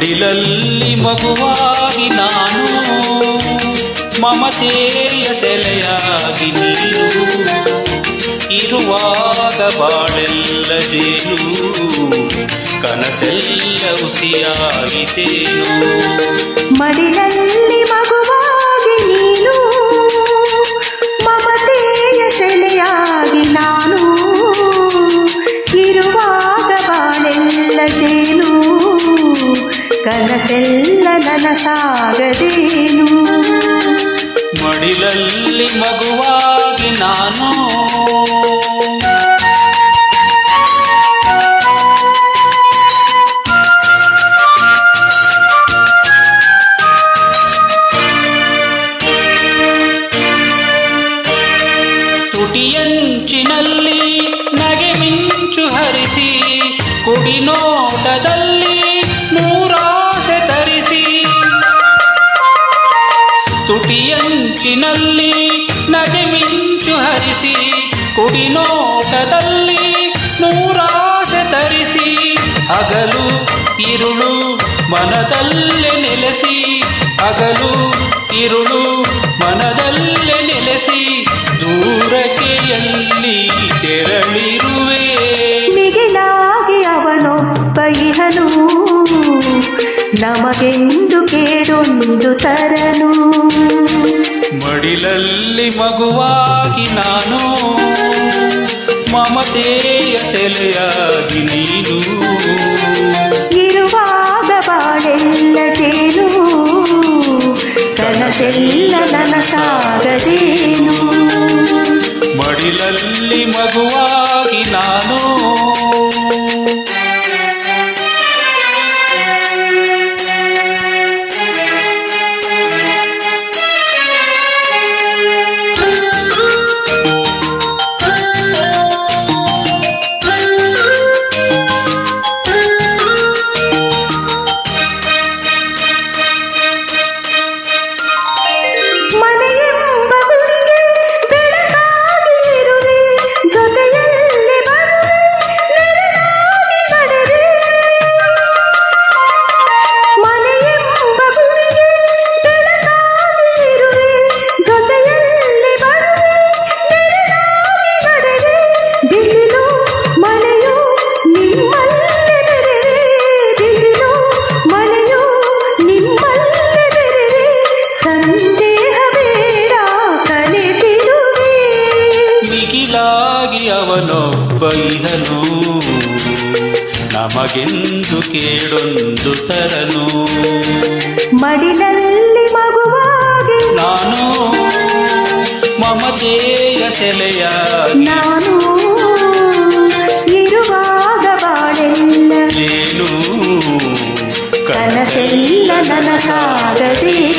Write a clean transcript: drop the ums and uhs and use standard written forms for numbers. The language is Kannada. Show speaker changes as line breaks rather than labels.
ಮಡಿಲಲ್ಲಿ ಮಗುವಾಗಿ ನಾನು, ಮಮತೆಯ ಸೆಲೆಯಾಗಿ ನೀನು, ಇರುವಾಗ ಬಾಳೆಲ್ಲ ಜೇನು, ಕನಸೆಲ್ಲ ಹುಸಿಯಾಗಿತೇನು.
ಮಡಿಲಲ್ಲಿ ಮಗುವಾಗಿ ನೀನು, ಮಮತೆಯ ಸೆಲೆಯಾಗಿ ನಾನು, ಇರುವಾಗ ಬಾಳೆಲ್ಲ ಜೇನು, ಕನಸೆಲ್ಲ ನನಸಾಗದೇನು.
ಮಡಿಲಲ್ಲಿ ಮಗುವಾಗಿ ನಾನು, ತುಟಿಯಂಚಿನಲ್ಲಿ ನಗೆ ಮಿಂಚು ಹರಿಸಿ, ಕುಡಿನೋಟದಲ್ಲಿ ನೂರಾಸೆ ತರಿಸಿ. ತುಟಿಯಂಚಿನಲ್ಲಿ ನಗೆ ಮಿಂಚು ಹರಿಸಿ, ಕುಡಿನೋಟದಲ್ಲಿ ನೂರಾಸೆ ತರಿಸಿ. ಹಗಲು ಇರುಳು ಮನದಲ್ಲೇ ನೆಲೆಸಿ, ಹಗಲು ಇರುಳು ಮನದಲ್ಲೇ ನೆಲೆಸಿ, ದೂರಕ್ಕೆ ಎಲ್ಲಿ ತೆರಳಿರುವೆ.
ಮಿಗಿಲಾಗಿ ಅವನೊಬ್ಬ ಇಹನು, ನಮಗೆಂದು ಕೇಡೊಂದು ತರನು.
ಮಡಿಲಲ್ಲಿ ಮಗುವಾಗಿ ನಾನು, ಮಮತೆಯ ಸೆಲೆಯಾಗಿ ನೀನು,
ಇರುವಾಗ ಬಾಳೆಲ್ಲ ಜೇನು, ಕನಸೆಲ್ಲ ನನಸಾಗದೇನು.
ಮಡಿಲಲ್ಲಿ ಮಗುವಾಗಿ ನಾನು. ಅವನೊಬ್ಬ ಇಹನು, ನಮಗೆಂದು ಕೇಡೊಂದು ತರನು.
ಮಡಿಲಲ್ಲಿ ಮಗುವಾಗಿ
ನಾನು, ಮಮತೆಯ ಸೆಲೆಯಾಗಿ
ನಾನು, ಇರುವಾಗ ಬಾಳೆಲ್ಲ
ಜೇನು,
ಕನಸೆಲ್ಲ ನನಸಾಗದೆ.